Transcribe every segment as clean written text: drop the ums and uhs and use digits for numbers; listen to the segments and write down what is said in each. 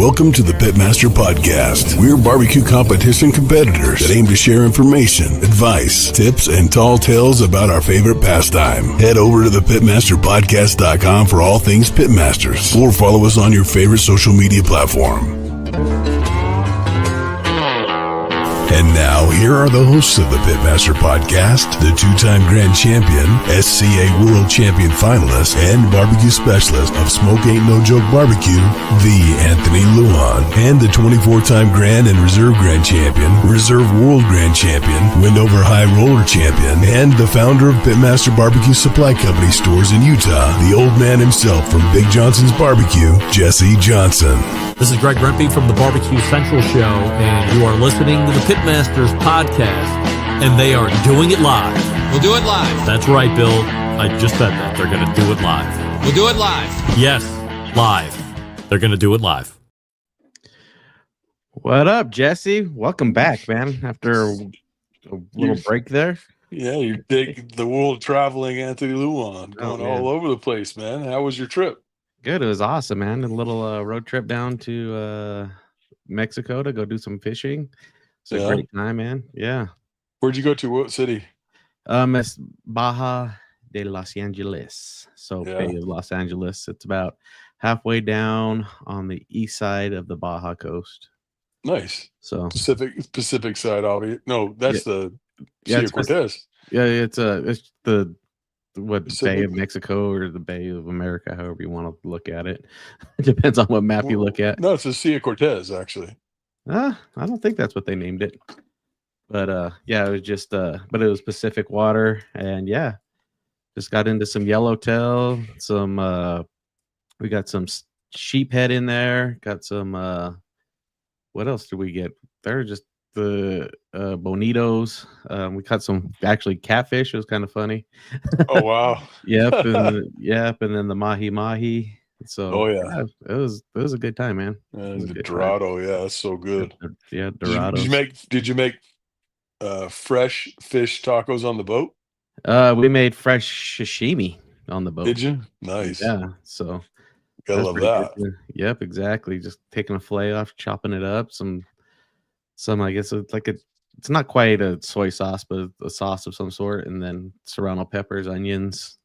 Welcome to the Pitmaster Podcast. We're barbecue competition competitors that aim to share information, advice, tips, and tall tales about our favorite pastime. Head over to thepitmasterpodcast.com for all things Pitmasters, or follow us on your favorite social media platform. And now, here are the hosts of the Pitmaster Podcast, the two-time Grand Champion, SCA World Champion finalist, and barbecue specialist of Smoke Ain't No Joke Barbecue, the Anthony Lujan, and the 24-time Grand and Reserve Grand Champion, Reserve World Grand Champion, Windover High Roller Champion, and the founder of Pitmaster Barbecue Supply Company stores in Utah, the old man himself from Big Johnson's Barbecue, Jesse Johnson. This is Greg Rempe from the Barbecue Central Show, and you are listening to the Pitmasters Podcast, and they are doing it live. We'll do it live. That's right, Bill. I just said that. They're going to do it live. We'll do it live. Yes, live. They're going to do it live. What up, Jesse? Welcome back, man, after a little break there. Yeah, you're taking the world traveling Anthony Lujan, going all over the place, man. How was your trip? Good. It was awesome, man. A little road trip down to Mexico to go do some fishing. It's a great time, man. Yeah. Where'd you go to? What city? It's Baja de Los Angeles. So Bay of Los Angeles. It's about halfway down on the east side of the Baja coast. Nice. So Pacific side, obviously. No, that's the Sea of Cortez. Yeah, it's the Pacific. Bay of Mexico or the Bay of America, however you want to look at it. It depends on what map you look at. No, it's the Sea of Cortez, actually. I don't think that's what they named it. But it was just but it was Pacific water, and just got into some yellowtail, some we got some sheephead in there, got some what else did we get? They're just the bonitos. We caught some actually catfish. It was kind of funny. Oh wow. Yep, and then the mahi. So it was a good time, man. The Dorado, that's so good. Yeah, Dorado. Did you make fresh fish tacos on the boat? We made fresh sashimi on the boat. Did you? Nice. Yeah. So I love that. Yep, exactly. Just taking a fillet off, chopping it up. Some I guess it's like it's not quite a soy sauce, but a sauce of some sort, and then serrano peppers, onions,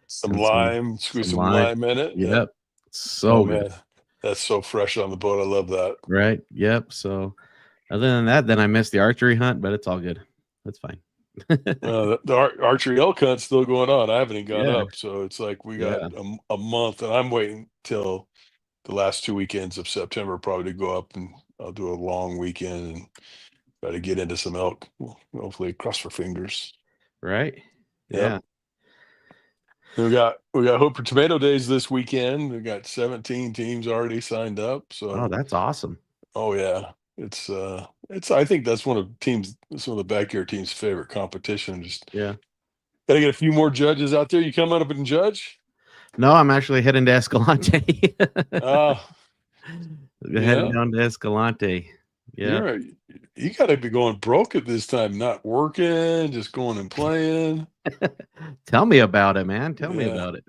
some lime, squeeze some lime in it. Yep. So good. Man, that's so fresh on the boat. I love that. Right. Yep. So other than that, then I missed the archery hunt, but it's all good. That's fine. The archery elk hunt's still going on. I haven't even gone up, so it's like we got a month, and I'm waiting till the last 2 weekends of September probably to go up, and I'll do a long weekend and try to get into some elk. Hopefully, cross our fingers. Right. Yeah. We got Hope for Tomato Days this weekend. We got 17 teams already signed up. So that's awesome. Oh yeah, it's I think that's some of the backyard teams' favorite competition. Just gotta get a few more judges out there. You come up and judge? No, I'm actually heading to Escalante. Heading down to Escalante. Yeah, you got to be going broke at this time, not working, just going and playing. Tell me about it, man. Tell me about it.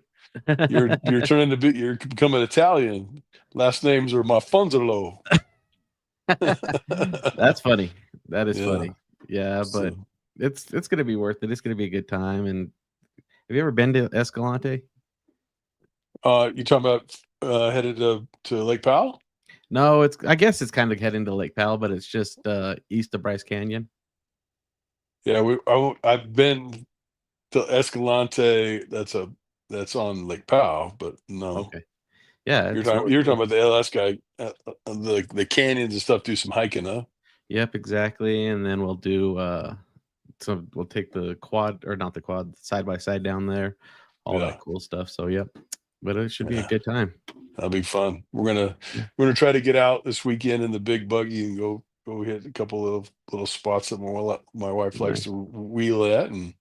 You're becoming Italian. Last names are Mafonzolo. That's funny. That is funny. Yeah, but it's gonna be worth it. It's gonna be a good time. And have you ever been to Escalante? You talking about headed to Lake Powell? No, I guess it's kind of heading to Lake Powell, but it's just east of Bryce Canyon. Yeah, I've been to Escalante. That's on Lake Powell, but no. Okay. Yeah, you're talking about the LS guy, the canyons and stuff. Do some hiking, huh? Yep, exactly. And then we'll do we'll take the quad, or not the quad, side by side down there, all that cool stuff. So yep, but it should be a good time. That'll be fun. We're gonna try to get out this weekend in the big buggy and go hit a couple of little spots that my wife likes to wheel at, and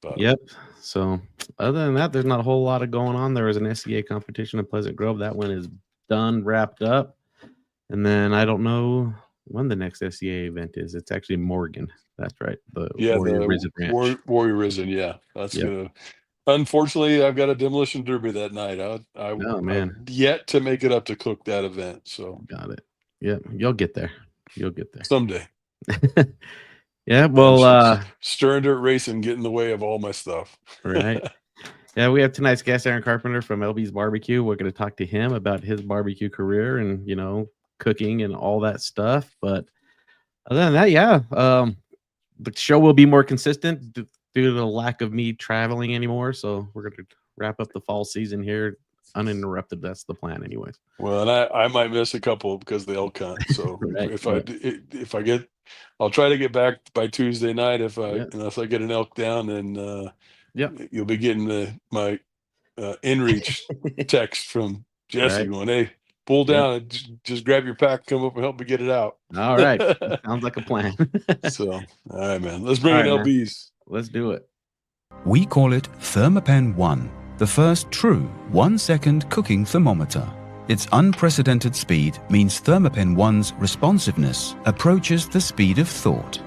But, yep. So other than that, there's not a whole lot of going on. There was an SCA competition in Pleasant Grove. That one is done, wrapped up. And then I don't know when the next SCA event is. It's actually Morgan. That's right. The Warrior Risen Ranch. Warrior Risen, yeah. That's Unfortunately, I've got a demolition derby that night. Oh man, I've yet to make it up to cook that event. So got it. Yeah, you'll get there. You'll get there. someday. Yeah, well, Stern Dirt Racing get in the way of all my stuff. right. Yeah, we have tonight's guest, Aaron Carpenter from LB's Barbecue. We're going to talk to him about his barbecue career and, cooking and all that stuff. But other than that, yeah, the show will be more consistent due to the lack of me traveling anymore. So we're going to wrap up the fall season here uninterrupted. That's the plan anyways. Well, and I might miss a couple because the elk hunt. So Right, if I get, I'll try to get back by Tuesday night. Unless I get an elk down, then you'll be getting my inReach text from Jesse Right. going, "Hey, pull down, just grab your pack, come up and help me get it out." All right, sounds like a plan. So, all right, man, let's bring in LBs. Let's do it. We call it Thermapen 1, the first true 1-second cooking thermometer. Its unprecedented speed means Thermapen 1's responsiveness approaches the speed of thought.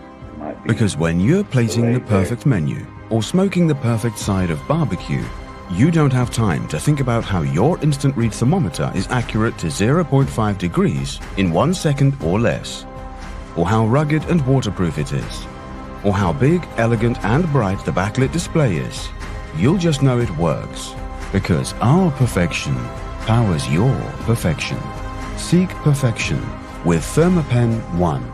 Because when you're plating the perfect menu or smoking the perfect side of barbecue, you don't have time to think about how your instant read thermometer is accurate to 0.5 degrees in 1 second or less, or how rugged and waterproof it is, or how big, elegant and bright the backlit display is. You'll just know it works, because our perfection powers your perfection. Seek perfection with Thermapen 1.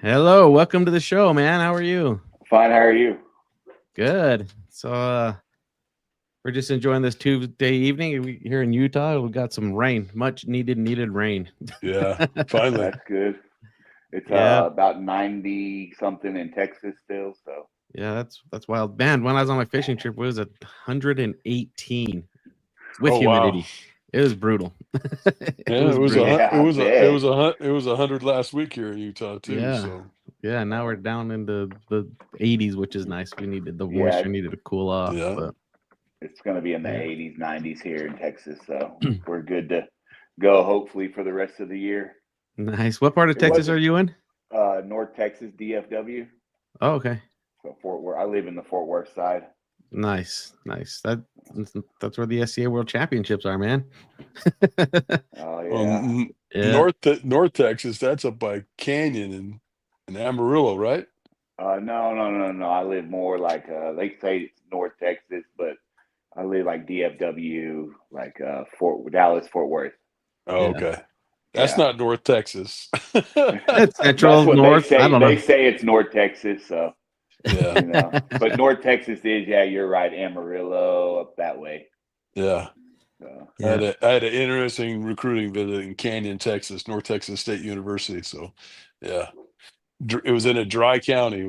Hello, welcome to the show, man. How are you? Fine, how are you? Good. So we're just enjoying this Tuesday evening here in Utah. We've got some rain, much needed rain. Yeah, finally. That's good. It's about 90 something in Texas still. So yeah, that's wild. Man, when I was on my fishing trip, it was 118 with humidity. Wow. It was brutal. It was 100 last week here in Utah too. Yeah. So yeah, now we're down into the 80s, which is nice. We needed the moisture needed to cool off. Yeah. But it's going to be in the 80s, 90s here in Texas. So we're good to go, hopefully, for the rest of the year. Nice. What part of Texas are you in? North Texas, DFW. Oh, okay. So Fort Worth. I live in the Fort Worth side. Nice. That's where the SCA World Championships are, man. Oh yeah. North Texas. That's up by Canyon and Amarillo, right? No. I live more like they say it's North Texas, but I live like DFW, like Dallas, Fort Worth. Oh, okay. That's not North Texas. It's Central, North. I don't know. They say it's North Texas, so yeah. But North Texas is, you're right, Amarillo up that way. Yeah. I had an interesting recruiting visit in Canyon, Texas, North Texas State University. So, yeah, it was in a dry county.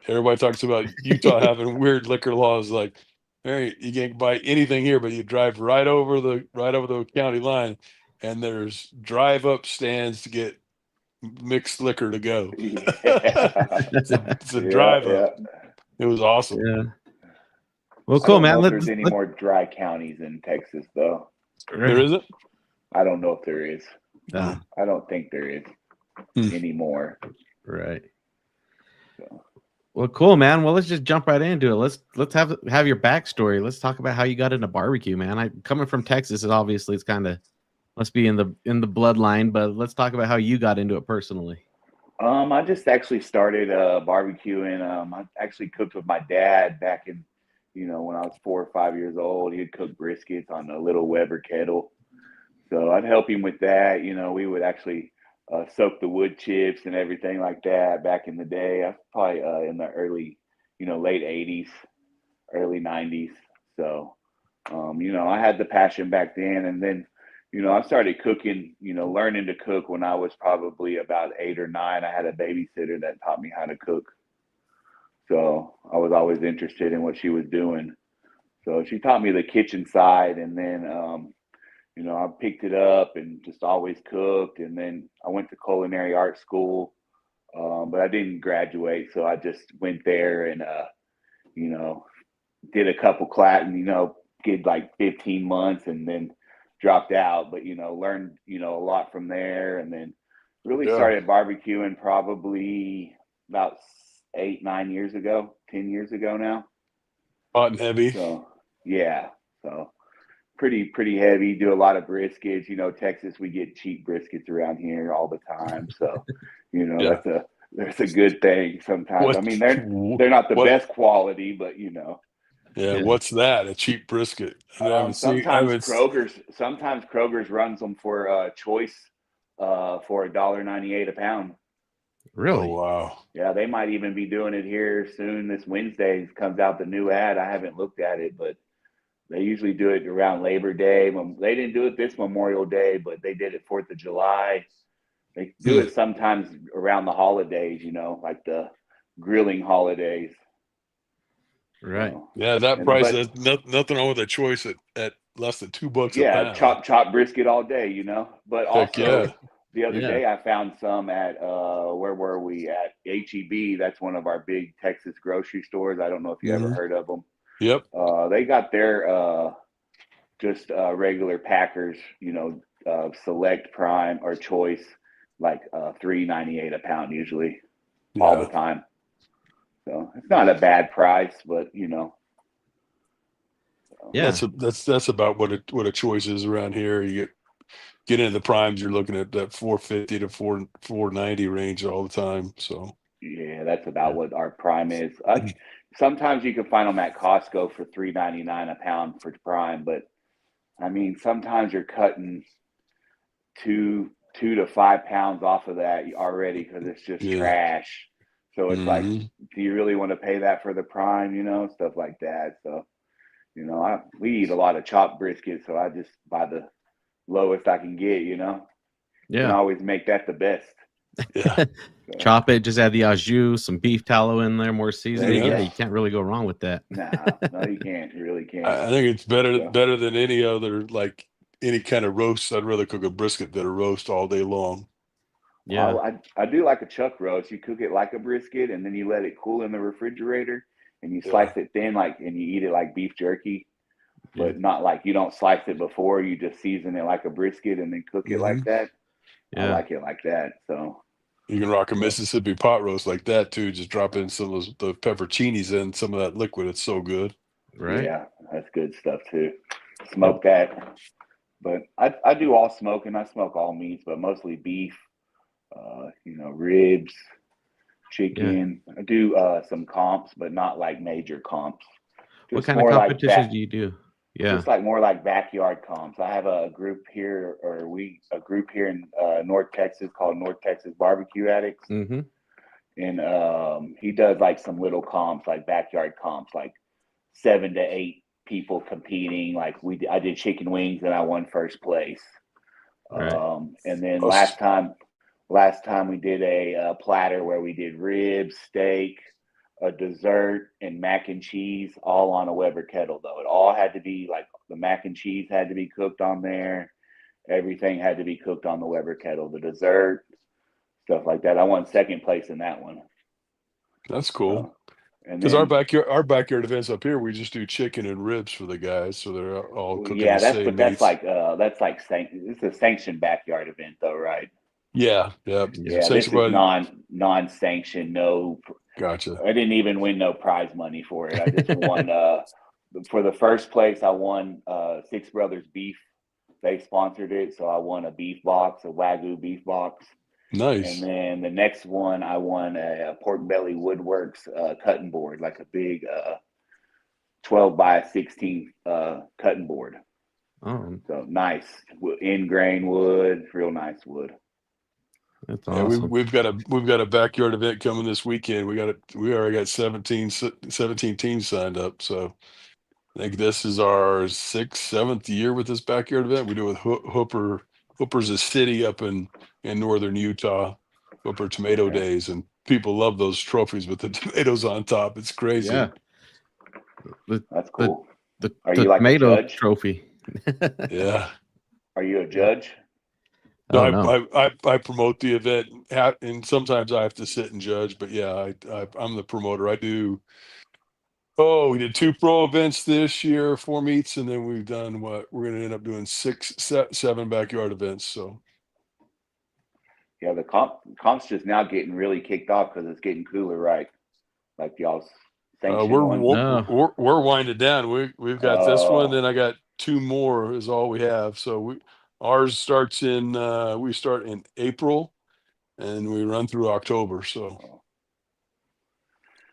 Everybody talks about Utah having weird liquor laws, like, hey, you can't buy anything here, but you drive right over the county line, and there's drive-up stands to get mixed liquor to go. It's a drive-up. Yeah. It was awesome. Yeah. Well, cool, man. I don't know if there's any more dry counties in Texas, though. There isn't? I don't know if there is. I don't think there is anymore. Right. So. Well, cool, man. Well, let's just jump right into it. Let's have your backstory. Let's talk about how you got into barbecue, man. Coming from Texas, it's kind of must be in the bloodline, but let's talk about how you got into it personally. I just actually started barbecuing. I actually cooked with my dad back in, when I was 4 or 5 years old. He'd cook briskets on a little Weber kettle. So I'd help him with that. We would actually soak the wood chips and everything like that back in the day. I was probably in the early, late 80s, early 90s. So, I had the passion back then. And then, I started cooking, learning to cook when I was probably about 8 or 9. I had a babysitter that taught me how to cook. So I was always interested in what she was doing. So she taught me the kitchen side, and then, I picked it up and just always cooked. And then I went to culinary art school, but I didn't graduate. So I just went there and, did a couple class, did like 15 months and then dropped out, but, learned, a lot from there. And then really started barbecuing probably about 8-9 years ago, 10 years ago now. Hot and heavy. So yeah, so pretty heavy. Do a lot of briskets. You know, Texas, we get cheap briskets around here all the time. So, you know, Yeah. that's a good thing sometimes. What- I mean, they're not the what- best quality, but you know. Yeah, what's that? A cheap brisket? Sometimes Kroger's runs them for choice for $1.98 a pound. Really? Oh wow. Yeah, they might even be doing it here soon. This Wednesday comes out the new ad. I haven't looked at it, but they usually do it around Labor Day. They didn't do it this Memorial Day, but they did it 4th of July. They do it sometimes around the holidays, you know, like the grilling holidays. Right. Yeah, that price. There's nothing wrong with a choice at less than $2 a pound. chop brisket all day, you know. But Heck also the other day I found some at where were we at? HEB. That's one of our big Texas grocery stores. I don't know if you ever heard of them. Yep. They got their just regular Packers, you know, select prime or choice, like $3.98 a pound usually, all the time. So it's not a bad price, but you know. Yeah, that's about what a choice is around here. You get into the primes, you're looking at that 450 to 490 range all the time. So yeah, that's about what our prime is. Sometimes you can find them at Costco for $3.99 a pound for prime, but I mean sometimes you're cutting 2 to 5 pounds off of that already because it's just trash. So it's like, do you really want to pay that for the prime? You know, stuff like that. So, you know, we eat a lot of chopped brisket, so I just buy the lowest I can get. You know, you can always make that the best. Yeah, chop it. Just add the au jus, some beef tallow in there, more seasoning. Yeah, you can't really go wrong with that. No, you can't. You really can't. I think it's better than any other, like any kind of roast. I'd rather cook a brisket than a roast all day long. Yeah, I do like a chuck roast. You cook it like a brisket, and then you let it cool in the refrigerator, and you slice it thin, and you eat it like beef jerky, but not like you don't slice it before. You just season it like a brisket and then cook it like that. I like it like that. So you can rock a Mississippi pot roast like that too. Just drop in some of the pepperoncinis and some of that liquid. It's so good. Right. Yeah, that's good stuff too. Smoke that, but I do all smoking. I smoke all meats, but mostly beef. You know, ribs, chicken. I do some comps, but not like major comps. What kind of competitions do you do? Yeah, just like more like backyard comps. I have a group here, in North Texas called North Texas Barbecue Addicts, and he does like some little comps, like backyard comps, like 7 to 8 people competing. Like I did chicken wings and I won first place. Right. And then last time we did a platter where we did ribs, steak, a dessert, and mac and cheese, all on a Weber kettle. Though it all had to be like the mac and cheese had to be cooked on there. Everything had to be cooked on the Weber kettle. The dessert, stuff like that. I won second place in that one. That's cool. Because our backyard events up here, we just do chicken and ribs for the guys, so they're all cooking the same meats. That's like it's a sanctioned backyard event, though, right? Yeah. This is non-sanctioned. No, gotcha. I didn't even win no prize money for it. I just won. For the first place, I won Six Brothers Beef. They sponsored it, so I won a beef box, a Wagyu beef box. Nice. And then the next one, I won a Pork Belly Woodworks cutting board, like a big 12 by 16 cutting board. Oh, so nice in grain wood, real nice wood. That's awesome. We've got a backyard event coming this weekend. We already got 17 teams signed up. So I think this is our 6th, 7th year with this backyard event. We do it with Hooper's a city up in northern Utah, Hooper Tomato Days, and people love those trophies with the tomatoes on top. It's crazy. Yeah, that's cool. Are you like tomato a judge? Trophy? Yeah. Are you a judge? No, I promote the event, and sometimes I have to sit and judge. But yeah, I'm the promoter. I do. We did 2 pro events this year, 4 meets, and then we've done we're going to end up doing 7 backyard events. So yeah, the comp's just now getting really kicked off because it's getting cooler, right? like y'all's We're sanctioned one? we're winding down. We've got this one, then I got 2 more is all we have. So ours starts in we start in April and we run through October. So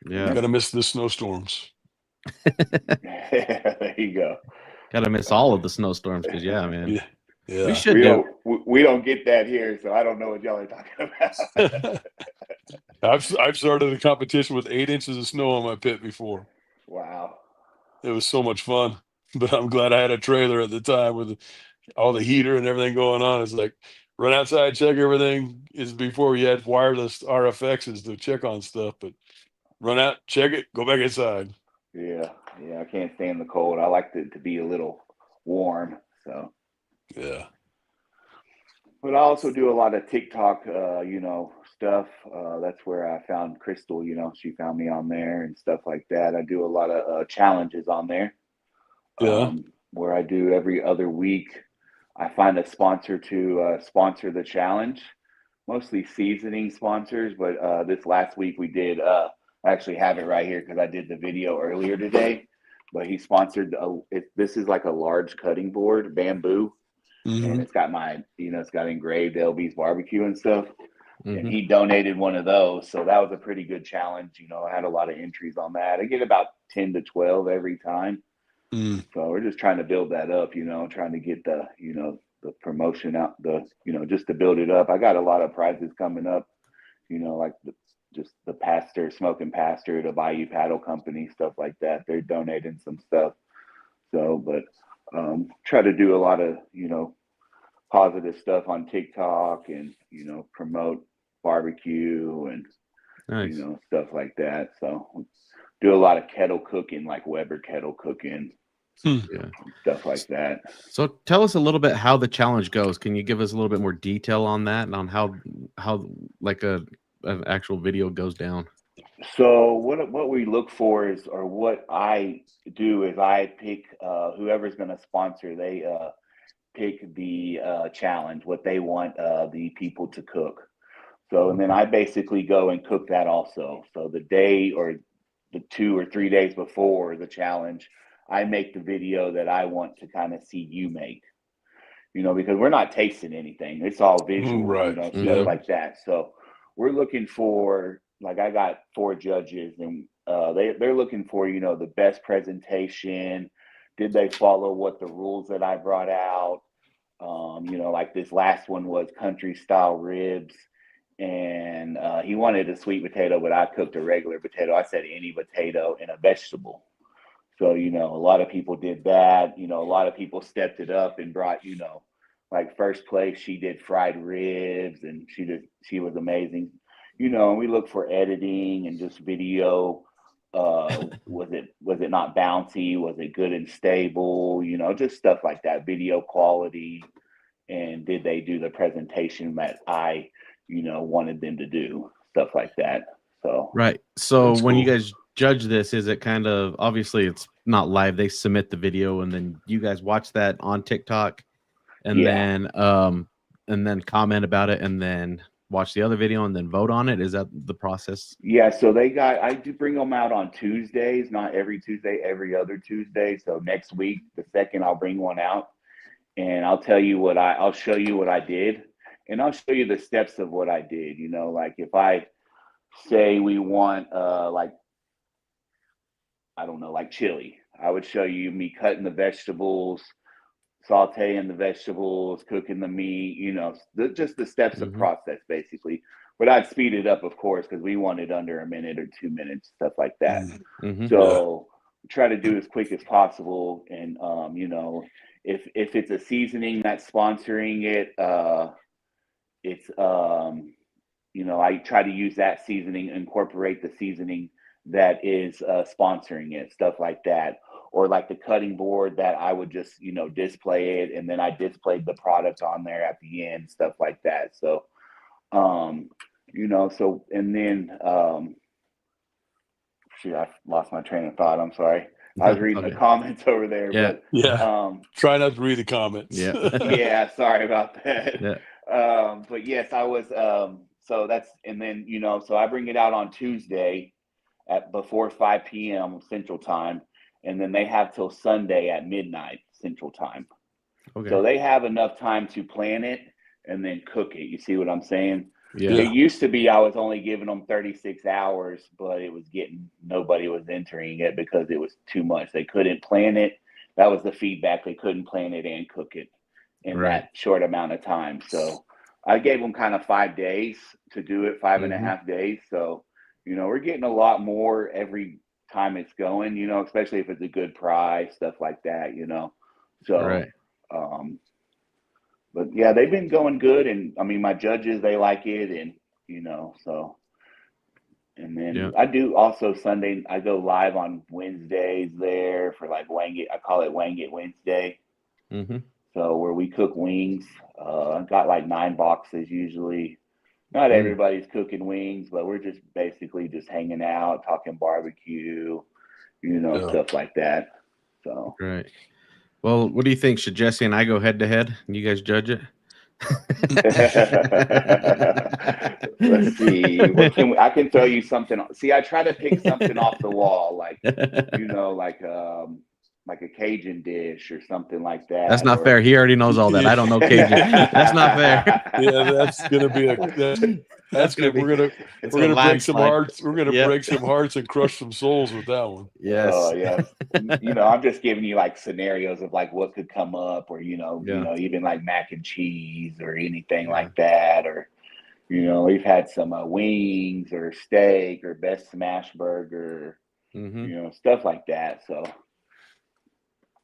Yeah, gotta miss the snowstorms. There you go. gotta miss all of the snowstorms because man. Yeah. We should we don't get that here, so I don't know what y'all are talking about. I've started a competition with 8 inches of snow on my pit before. Wow. It was so much fun, but I'm glad I had a trailer at the time with all the heater and everything going on. It's like run outside, check everything. Is before you had wireless RFXs to check on stuff, but run out, check it, go back inside. Yeah, I can't stand the cold. I like it to be a little warm. So yeah. But I also do a lot of TikTok, stuff. That's where I found Crystal. She found me on there and stuff like that. I do a lot of challenges on there. Yeah. Where I do every other week. I find a sponsor to sponsor the challenge, mostly seasoning sponsors. But this last week we did. I actually have it right here because I did the video earlier today. But he sponsored. This is like a large cutting board, bamboo. And it's got it's got engraved LB's barbecue and stuff. And he donated one of those. So that was a pretty good challenge. I had a lot of entries on that. I get about 10 to 12 every time. So we're just trying to build that up, trying to get the promotion out, just to build it up. I got a lot of prizes coming up, like the Pastor, Smoking Pastor, the Bayou Paddle Company, stuff like that. They're donating some stuff. So, but try to do a lot of, positive stuff on TikTok and, promote barbecue and, stuff like that. So do a lot of kettle cooking, like Weber kettle cooking, stuff like that. So tell us a little bit how the challenge goes. Can you give us a little bit more detail on that and on how like an actual video goes down? So what we look for is, or what I do is I pick whoever's going to sponsor. They pick the challenge, what they want the people to cook. So, and then I basically go and cook that also. So the day or the 2 or 3 days before the challenge, I make the video that I want to kind of see you make. Because we're not tasting anything. It's all visual, right. Stuff like that. So we're looking for, like, I got 4 judges and they're looking for, the best presentation. Did they follow what the rules that I brought out? Like this last one was country style ribs, and he wanted a sweet potato, but I cooked a regular potato. I said any potato and a vegetable. So, a lot of people did that. A lot of people stepped it up and brought, like first place, she did fried ribs and she was amazing. And we look for editing and just video. Was it not bouncy? Was it good and stable? Just stuff like that, video quality. And did they do the presentation that I, wanted them to do, stuff like that. So, right. So when cool. you guys judge this, is it kind of, obviously it's not live, they submit the video and then you guys watch that on TikTok and then comment about it and then watch the other video and then vote on it? Is that the process? Yeah, so I do bring them out on Tuesdays, not every Tuesday, every other Tuesday. So next week, the 2nd, I'll bring one out and I'll tell you I'll show you what I did, and I'll show you the steps of what I did. Like if I say we want like, I don't know, like chili, I would show you me cutting the vegetables, sauteing the vegetables, cooking the meat, just the steps of process basically. But I'd speed it up, of course, because we want it under a minute or 2 minutes, stuff like that. So try to do as quick as possible. And, if it's a seasoning that's sponsoring it, it's, I try to use that seasoning, incorporate the seasoning that is sponsoring it, stuff like that. Or like the cutting board that I would just, display it. And then I displayed the product on there at the end, stuff like that. So, and then, shoot, I lost my train of thought. I'm sorry. I was reading the comments over there. But, try not to read the comments. Yeah, sorry about that. But yes, I was, so that's, and then, so I bring it out on Tuesday. at before 5 p.m. Central Time, and then they have till Sunday at midnight Central Time. Okay. So they have enough time to plan it and then cook it. You see what I'm saying? Yeah. It used to be I was only giving them 36 hours, but it was nobody was entering it because it was too much. They couldn't plan it. That was the feedback. They couldn't plan it and cook it in that short amount of time. So I gave them kind of 5 days to do it, 5.5 days. So, we're getting a lot more every time it's going, especially if it's a good price, stuff like that, So, but yeah, they've been going good. And I mean, my judges, they like it. And, so, and then I do also Sunday, I go live on Wednesdays there for like Wang It. I call it Wang It Wednesday. So where we cook wings, I've got like 9 boxes usually. Not everybody's cooking wings, but we're just basically just hanging out, talking barbecue, stuff like that. So right. Well, what do you think? Should Jesse and I go head to head and you guys judge it? Let's see. I can throw you something. See, I try to pick something off the wall, like like a Cajun dish or something like that. That's not fair. He already knows all that. I don't know Cajun. That's not fair. Yeah, that's gonna be that's good. We're gonna break some hearts. We're gonna break some hearts and crush some souls with that one. Yes. Oh yes. I'm just giving you like scenarios of like what could come up, or even like mac and cheese or anything like that, or we've had some wings or steak or best smash burger, stuff like that. So.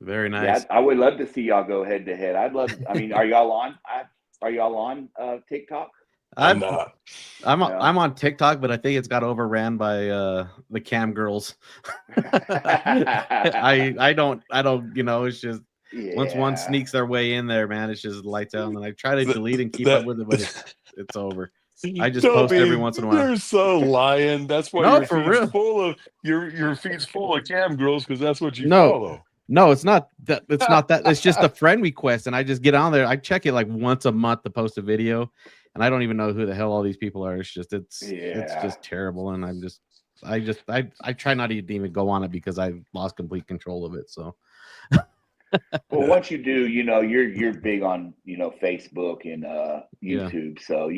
Very nice. Yeah, I would love to see y'all go head to head. Are y'all on? Are y'all on TikTok? I'm not. I'm on TikTok, but I think it's got overran by the cam girls. I don't. It's just once one sneaks their way in there, man, it's just lights out. And I try to delete and keep up with it, but it's over. I just post every once in a while. You're so lying. That's why your feed's full of your feed's full of cam girls, because that's what you follow. No, it's not that. It's not that. It's just a friend request, and I just get on there. I check it like once a month to post a video, and I don't even know who the hell all these people are. It's just terrible, and I try not to even go on it because I've lost complete control of it. So, well, once you do, you're big on Facebook and YouTube, so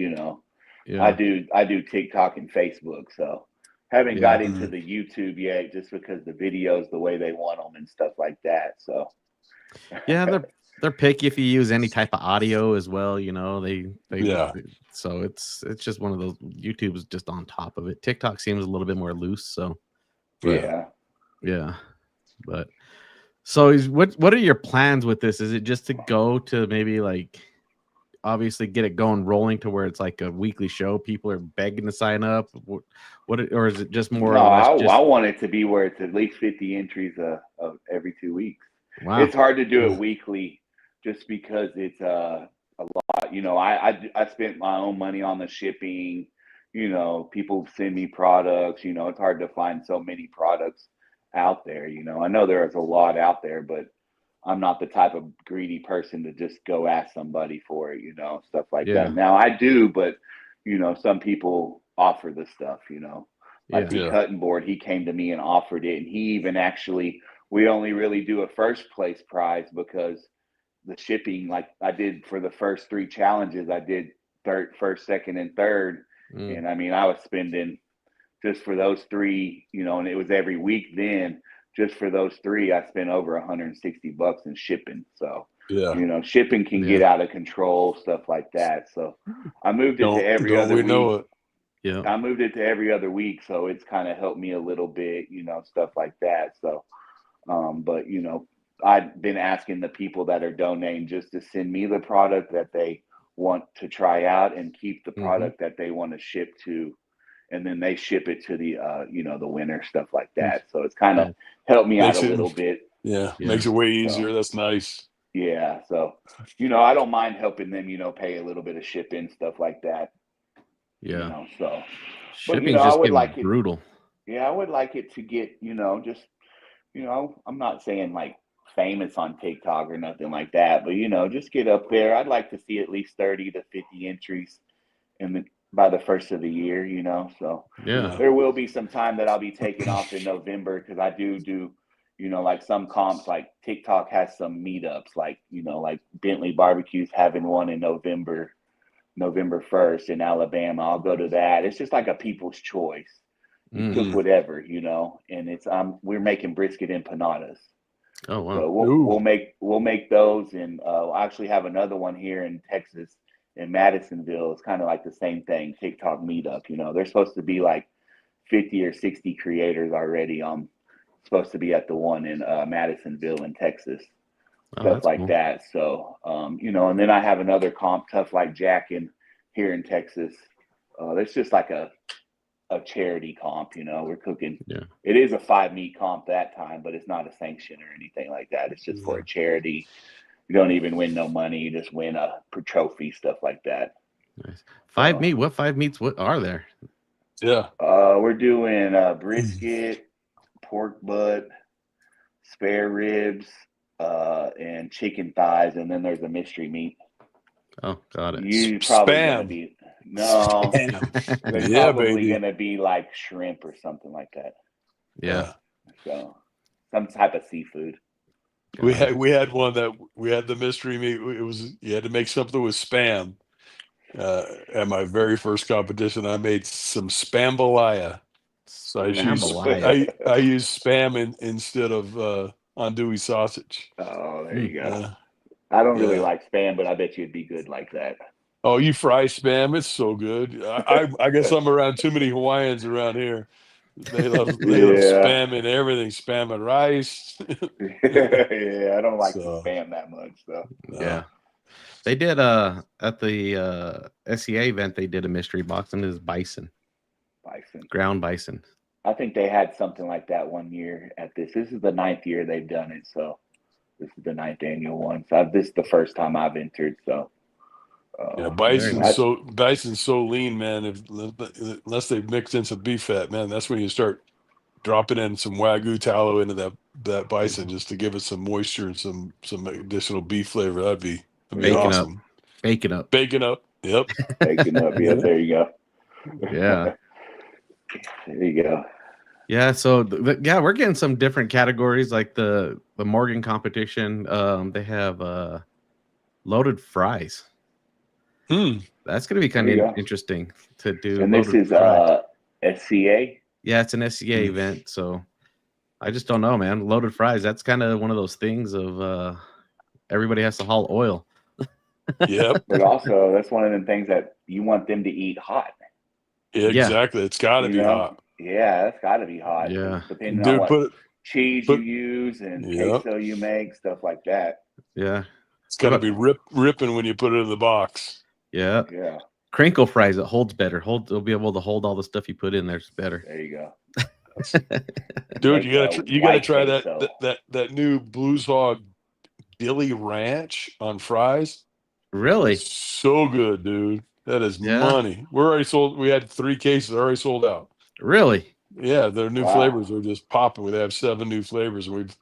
I do TikTok and Facebook, so. Haven't got into the YouTube yet, just because the videos, the way they want them and stuff like that. So, yeah, they're picky if you use any type of audio as well. So it's just one of those. YouTube is just on top of it. TikTok seems a little bit more loose. So, yeah. But so what are your plans with this? Is it just to go to maybe like? Obviously get it going rolling to where it's like a weekly show, people are begging to sign up, or is it just more I want it to be where it's at least 50 entries of every 2 weeks. Wow. It's hard to do it weekly just because it's a lot. I spent my own money on the shipping. People send me products. It's hard to find so many products out there. I know there's a lot out there, but I'm not the type of greedy person to just go ask somebody for it, stuff like that. Now I do, but some people offer the stuff, like the cutting board, he came to me and offered it. And he even we only really do a first place prize because the shipping, like I did for the first 3 challenges, I did first, second, and third. And I mean, I was spending just for those 3, and it was every week then. Just for those 3, I spent over $160 in shipping. So, shipping can get out of control, stuff like that. So I moved it to every other week. I moved it to every other week. So it's kind of helped me a little bit, stuff like that. So, but, I've been asking the people that are donating just to send me the product that they want to try out and keep the product that they want to ship to. And then they ship it to the, the winner, stuff like that. So it's kind of helped me out a little bit. Yeah, makes it way easier. That's nice. Yeah, so I don't mind helping them. Pay a little bit of shipping, stuff like that. Yeah. So shipping just getting brutal. Yeah, I would like it to get just I'm not saying like famous on TikTok or nothing like that, but just get up there. I'd like to see at least 30 to 50 entries, and then by the first of the year, you know. So Yeah. there will be some time that I'll be taking off in November because I do, you know, like some comps, like TikTok has some meetups, like, you know, like Bentley Barbecue's having one in November 1st in Alabama. I'll go to that. It's just like a people's choice. You cook whatever, you know, and it's we're making brisket empanadas. Oh wow. So we'll make those, and I'll actually have another one here in Texas in Madisonville. It's kind of like the same thing, TikTok meetup. You know, there's supposed to be like 50 or 60 creators already. Supposed to be at the one in Madisonville in Texas, stuff like cool. that. So you know, and then I have another comp, Tough Like Jack, in here in Texas. It's just like a charity comp, you know. We're cooking. Yeah. It is a 5-meat comp that time, but it's not a sanction or anything like that. It's just for a charity. You don't even win no money. You just win a trophy, stuff like that. Nice. 5 meat. What 5 meats? What are there? Yeah. We're doing brisket, pork butt, spare ribs, and chicken thighs, and then there's a mystery meat. Oh, got it. You probably Spam. gonna be no. There's Yeah, probably baby. gonna be like shrimp or something like that. Yeah. So some type of seafood. We had one that we had the mystery meat. It was, you had to make something with spam. At my very first competition, I made some spambalaya. So I use spam instead of andouille sausage. Oh, there you go. I don't really like spam, but I bet you'd be good like that. Oh, you fry spam? It's so good. I guess I'm around too many Hawaiians around here. They love spam and everything, spam and rice. Yeah, I don't like the spam that much, though. No. Yeah. They did at the SEA event, they did a mystery box, and it was bison. Ground bison. I think they had something like that one year at this. This is the 9th year they've done it, so this is the 9th annual one. So this is the first time I've entered. So yeah, bison's so lean, man. Unless they've mixed in some beef fat, man, that's when you start dropping in some Wagyu tallow into that bison just to give it some moisture and some additional beef flavor. That'd be awesome. Bacon up. Yep. Bacon up. Yeah, there you go. Yeah. There you go. Yeah, so we're getting some different categories, like the Morgan competition. They have loaded fries. That's going to be kind of interesting to do. And this is SCA? Yeah, it's an SCA event, so I just don't know, man. Loaded fries, that's kind of one of those things of everybody has to haul oil. Yep. But also, that's one of them things that you want them to eat hot. Yeah, exactly. It's got to be hot. Yeah, that's got to be hot. Yeah. Depending on what cheese you use and queso you make, stuff like that. Yeah. It's got to be ripping when you put it in the box. Yeah. Yeah. Crinkle fries, it holds better. It'll be able to hold all the stuff you put in there better. There you go. Dude, you gotta try that new Blues Hog Dilly Ranch on fries. Really? It's so good, dude. That is money. We're already sold. We had 3 cases already sold out. Really? Yeah, their new flavors are just popping. They have 7 new flavors, and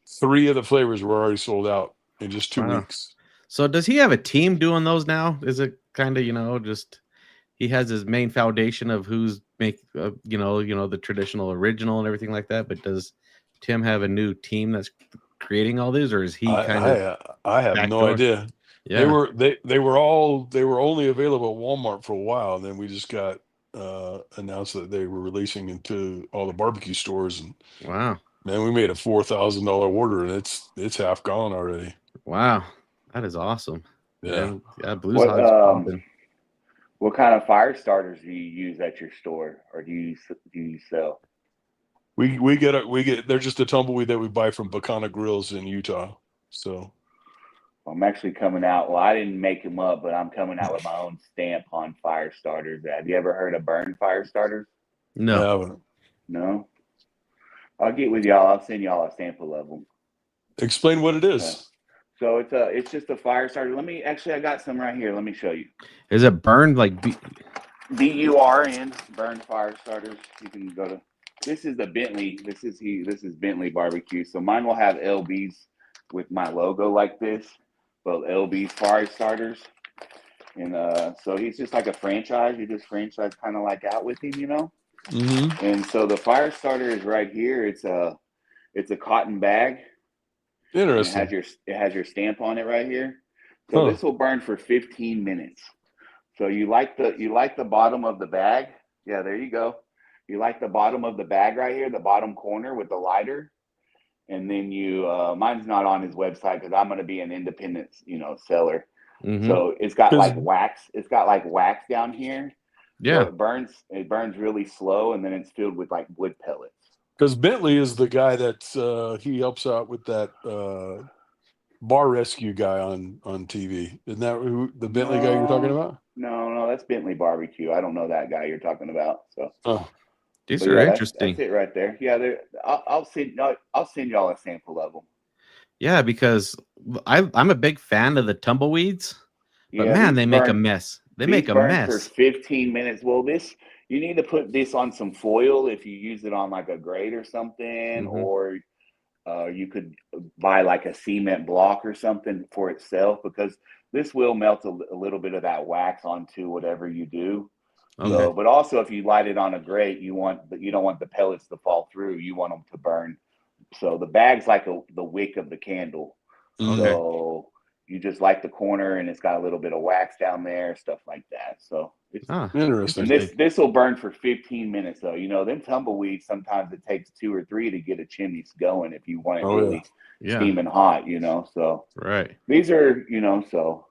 3 of the flavors were already sold out in just 2 weeks. So does he have a team doing those now? Is it kind of, just he has his main foundation of who's the traditional original and everything like that, but does Tim have a new team that's creating all these, or is he I have no idea. Yeah. They were only available at Walmart for a while, and then we just got announced that they were releasing into all the barbecue stores, and wow, man, we made a $4,000 order, and it's half gone already. Wow, that is awesome. Yeah. Blues Hog's popping. What kind of fire starters do you use at your store, or do you sell? We get they're just a tumbleweed that we buy from Bacana Grills in Utah. So I'm actually coming out. Well, I didn't make them up, but I'm coming out with my own stamp on fire starters. Have you ever heard of burn fire starters? No. No. I'll get with y'all. I'll send y'all a sample of them. Explain what it is. So it's just a fire starter. I got some right here. Let me show you. Is it burned like BURN, burn fire starters? You can go to. This is the Bentley. This is Bentley barbecue. So mine will have LBs with my logo like this. Well, LB's fire starters. And so he's just like a franchise. You just franchise kind of like out with him, you know. Mm-hmm. And so the fire starter is right here. It's a cotton bag. Interesting. It has your stamp on it right here. So this will burn for 15 minutes. So you like the bottom of the bag. Yeah, there you go. You like the bottom of the bag right here, the bottom corner with the lighter. And then mine's not on his website because I'm going to be an independent, seller. Mm-hmm. So it's got like wax. It's got like wax down here. Yeah. So it burns really slow, and then it's filled with like wood pellets. Because Bentley is the guy that he helps out with that bar rescue guy on TV. Isn't that who the Bentley guy you're talking about? No, that's Bentley Barbecue. I don't know that guy you're talking about. So these are interesting. That's it right there. Yeah, I'll send y'all a sample of them. Yeah, because I'm a big fan of the tumbleweeds, but man, they make a mess. They make a mess for 15 minutes. Well, you need to put this on some foil if you use it on like a grate or something, or you could buy like a cement block or something for itself, because this will melt a little bit of that wax onto whatever you do. Okay. So, but also if you light it on a grate, you don't want the pellets to fall through. You want them to burn. So the bag's like the wick of the candle. Okay. So you just light the corner, and it's got a little bit of wax down there, stuff like that. So it's interesting. And this will burn for 15 minutes though. Them tumbleweeds, sometimes it takes 2 or 3 to get a chimney going if you want it really steaming hot, So right. These are, so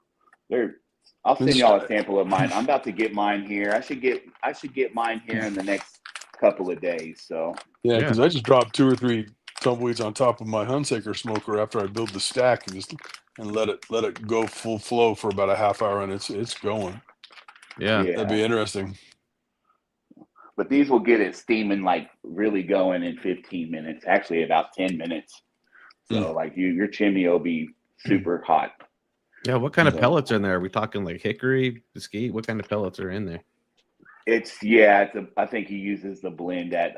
I'll send y'all a sample of mine. I'm about to get mine here. I should get mine here in the next couple of days. So yeah, because I just dropped 2 or 3 tumbleweeds on top of my Hunsaker smoker after I build the stack and let it go full flow for about a half hour, and it's going. Yeah, that'd be interesting. But these will get it steaming like really going in 15 minutes. Actually, about 10 minutes. So like your chimney will be super hot. Yeah, what kind of pellets are in there? Are we talking like hickory, mesquite? What kind of pellets are in there? I think he uses the blend at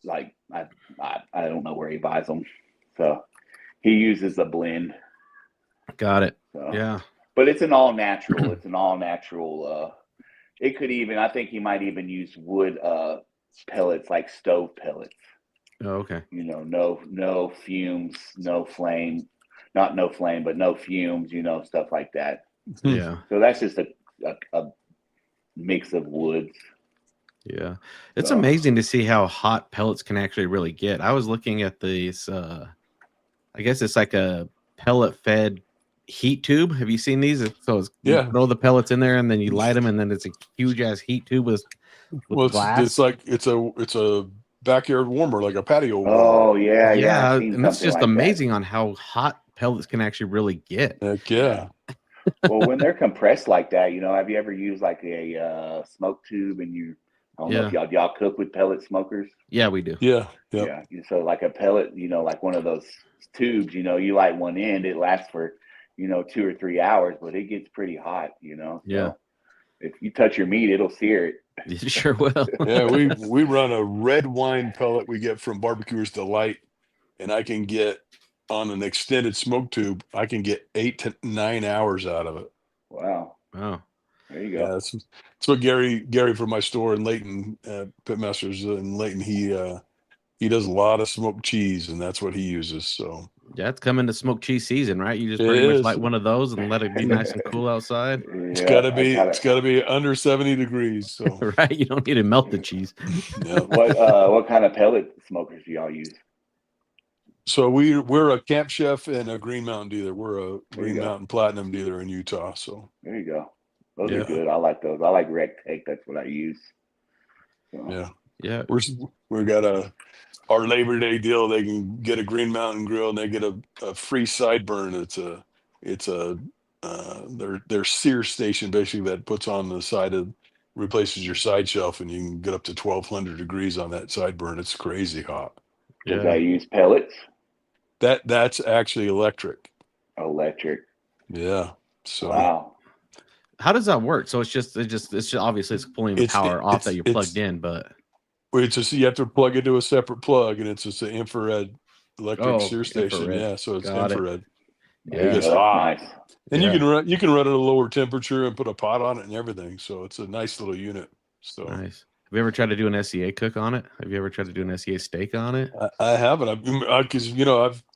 like I don't know where he buys them. So he uses a blend. Got it. So, yeah. But it's an all natural. It could even, I think he might even use wood pellets, like stove pellets. Oh, okay. No fumes, no flame. Not no flame, but no fumes, stuff like that. Yeah. So that's just a mix of woods. Yeah. It's amazing to see how hot pellets can actually really get. I was looking at these, I guess it's like a pellet fed heat tube. Have you seen these? So you throw the pellets in there and then you light them, and then it's a huge ass heat tube with glass. It's like it's a backyard warmer, like a patio warmer. Oh yeah. And it's just amazing on how hot pellets can actually really get. Heck yeah. Well, when they're compressed like that, have you ever used like a smoke tube and I don't know if y'all cook with pellet smokers? Yeah, we do. Yeah. So like a pellet, like one of those tubes, you light one end, it lasts for 2 or 3 hours, but it gets pretty hot, So if you touch your meat, it'll sear it. You sure will. Yeah, we run a red wine pellet we get from Barbecuers Delight, and I can get on an extended smoke tube, I can get 8 to 9 hours out of it. Wow. There you go. Yeah, that's what Gary from my store in Layton, Pitmasters in Layton, he does a lot of smoked cheese, and that's what he uses. So yeah, it's coming to smoked cheese season, right? You just pretty much light one of those and let it be nice and cool outside. It's gotta be under 70 degrees. So right, you don't need to melt the cheese. Yeah. What kind of pellet smokers do y'all use? So we're a Camp Chef and a Green Mountain dealer. We're a Green Mountain Platinum dealer in Utah. So there you go. Those are good. I like those. I like Rectech. That's what I use. So. Yeah. We got our Labor Day deal. They can get a Green Mountain grill and they get a free sideburn. It's their sear station basically that puts on the side replaces your side shelf, and you can get up to 1200 degrees on that sideburn. It's crazy hot. Does that use pellets? That's actually electric. Electric. Yeah. So wow. How does that work? So it's just obviously it's pulling the power off that you're plugged in, but it's just you have to plug into a separate plug, and it's just an infrared electric sear station. Infrared. Yeah, so it's Got infrared. It gets that's hot. nice. And you can run at a lower temperature and put a pot on it and everything. So it's a nice little unit. So nice. Have you ever tried to do an SCA cook on it? Have you ever tried to do an SCA steak on it? I haven't. Because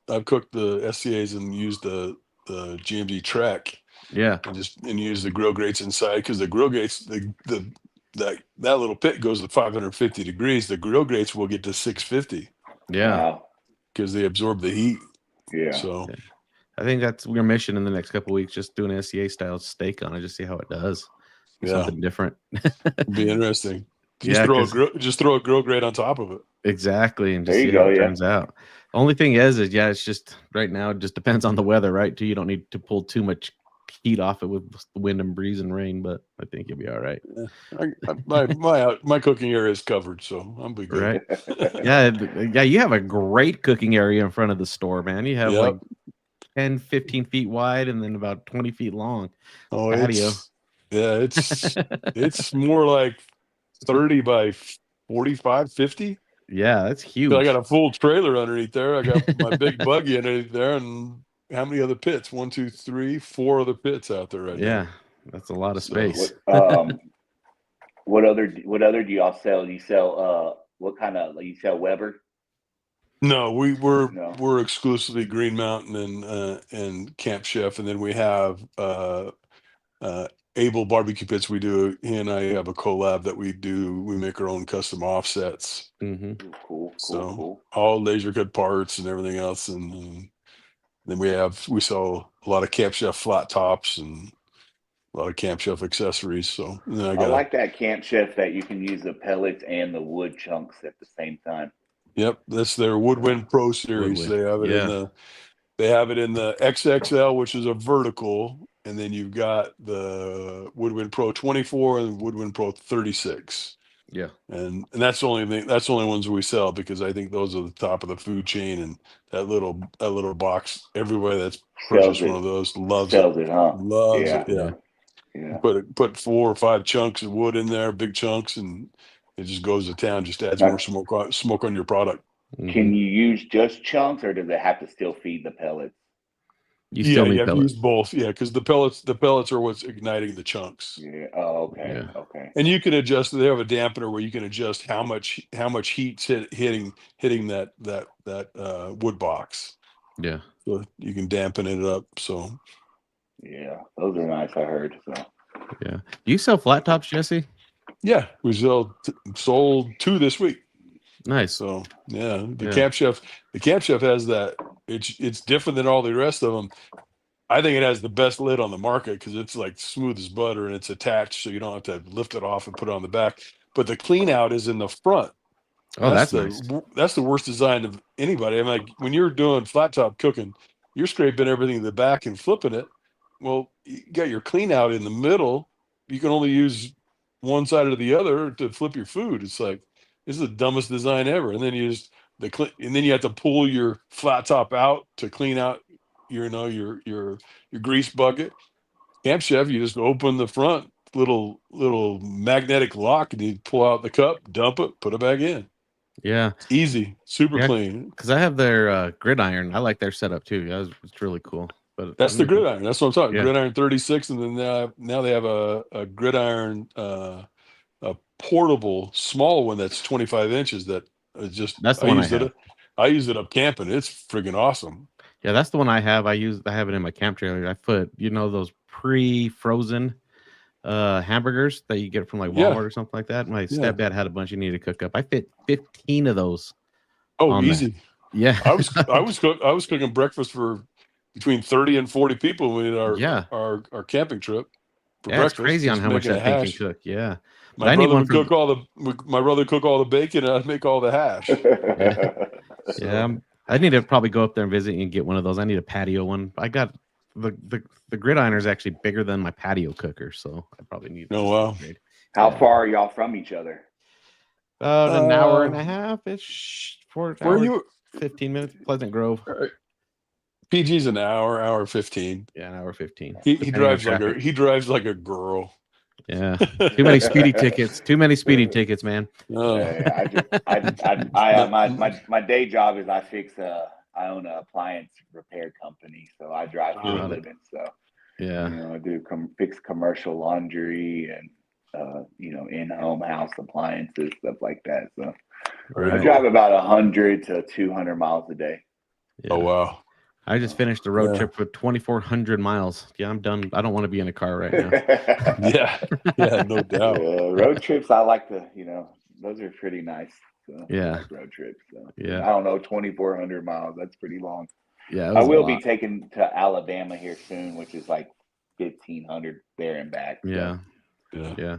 I've cooked the SCAs and used the GMD Trek. Yeah. And use the grill grates inside, because the grill grates, that little pit goes to 550 degrees. The grill grates will get to 650. Yeah. Because they absorb the heat. Yeah. So I think that's your mission in the next couple of weeks. Just do an SCA style steak on it, just see how it does. Something different. It'd be interesting. Just throw a grill grate on top of it. Exactly, and just see how it turns out. Only thing is it's just right now it just depends on the weather, right? Too, you don't need to pull too much heat off it with the wind and breeze and rain, but I think you'll be all right. My cooking area is covered, so I'm be good. Right? yeah. You have a great cooking area in front of the store, man. You have like 10, 15 feet wide and then about 20 feet long. Oh, patio. It's more like 30 by 45, 50. Yeah, that's huge. I got a full trailer underneath there. I got my big buggy underneath there, and how many other pits? 1, 2, 3, 4 other pits out there right now. Yeah, that's a lot of space. What other do y'all sell? Do you sell what kind of, you sell Weber? No, we're exclusively Green Mountain and Camp Chef, and then we have Able barbecue pits. We do. He and I have a collab that we do. We make our own custom offsets. Mm-hmm. Cool. All laser cut parts and everything else, and then we sell a lot of Camp Chef flat tops and a lot of Camp Chef accessories. So I like that Camp Chef that you can use the pellets and the wood chunks at the same time. Yep, that's their Woodwind Pro series. They have it in the XXL, which is a vertical, and then you've got the Woodwind Pro 24 and Woodwind Pro 36. Yeah, and that's the only ones we sell, because I think those are the top of the food chain, and that little box, everybody that's purchased one of those loves it. Loves it. Yeah. Put 4 or 5 chunks of wood in there, big chunks, and it just goes to town. Just adds more smoke on your product. Can you use just chunks, or does it have to still feed the pellets? You have to use both. Yeah, because the pellets are what's igniting the chunks. Yeah. Oh, okay. Yeah. Okay. And you can adjust. They have a dampener where you can adjust how much heat's hitting that wood box. Yeah. So you can dampen it up. So. Yeah, those are nice. I heard. So. Yeah. Do you sell flat tops, Jesse? Yeah, we sold 2 this week. Nice. So the Camp Chef has that. It's different than all the rest of them. I think it has the best lid on the market, because it's like smooth as butter and it's attached, so you don't have to lift it off and put it on the back. But the clean out is in the front. Oh, that's nice. That's the worst design of anybody. I'm like, when you're doing flat top cooking, you're scraping everything in the back and flipping it. Well, you got your clean out in the middle. You can only use one side or the other to flip your food. It's like, this is the dumbest design ever. And then you have to pull your flat top out to clean out your grease bucket. Camp Chef, you just open the front little magnetic lock, and you pull out the cup, dump it, put it back in. Yeah, it's easy, super clean. Because I have their gridiron. I like their setup too. It's really cool. But that's the gridiron. That's what I'm talking. Yeah. Gridiron 36, and then now they have a gridiron, a portable small one that's 25 inches. That's the one I use it up camping. It's friggin' awesome. Yeah, that's the one I have. I have it in my camp trailer. I put those pre-frozen hamburgers that you get from like Walmart or something like that. My stepdad had a bunch he needed to cook up. I fit 15 of those. Oh, easy. Yeah. I was cooking breakfast for between 30 and 40 people when we did our camping trip. For breakfast. It's crazy on how much that thing can cook. Yeah. My brother would cook all the bacon, and I'd make all the hash. Yeah. I need to probably go up there and visit and get one of those. I need a patio one. I got the gridiron is actually bigger than my patio cooker, so I probably need. Oh wow! How far are y'all from each other? About an hour and a half ish. 15 minutes. Pleasant Grove. PG's an hour 15. Yeah, an hour 15. He drives like a girl. Yeah, too many speeding tickets. Too many speeding tickets, man. My day job is I I own an appliance repair company, so I drive for a living. So yeah, I do fix commercial laundry and in-home house appliances, stuff like that. So I drive about 100 to 200 miles a day. yeah. Oh wow! I just finished a road trip for 2,400 miles. Yeah, I'm done. I don't want to be in a car right now. Yeah, no doubt. Road trips, I like to, those are pretty nice. So Yeah. I like road trips. So Yeah. I don't know, 2,400 miles. That's pretty long. Yeah, I will be taking to Alabama here soon, which is like 1,500 there and back. So. Yeah.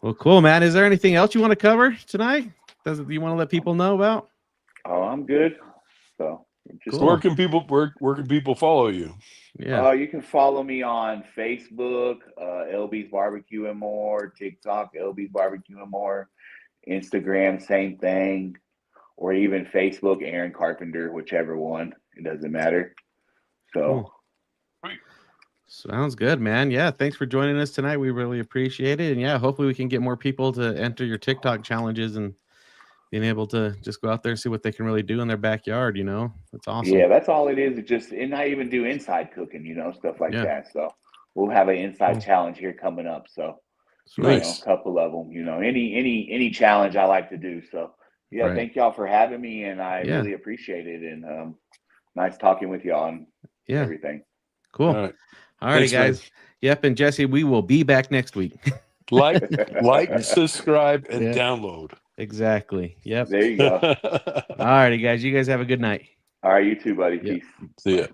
Well, cool, man. Is there anything else you want to cover tonight? You want to let people know about? Oh, I'm good. So just where can people follow you? Yeah. You can follow me on Facebook, LB's Barbecue and More, TikTok, LB's Barbecue and More, Instagram, same thing, or even Facebook, Aaron Carpenter, whichever one. It doesn't matter. So. Cool. Sounds good, man. Yeah, thanks for joining us tonight. We really appreciate it. And yeah, hopefully we can get more people to enter your TikTok challenges and being able to just go out there and see what they can really do in their backyard. That's awesome. Yeah, that's all it is. And not even do inside cooking, stuff like that. So we'll have an inside challenge here coming up. So nice. A couple of them, any challenge I like to do. So yeah, thank y'all for having me, and I really appreciate it. And nice talking with y'all on everything. Cool. All righty, guys. Man. Yep, and Jesse, we will be back next week. like, subscribe, and download. Exactly. Yep. There you go. All righty, guys. You guys have a good night. All right, you too, buddy. Peace. See ya.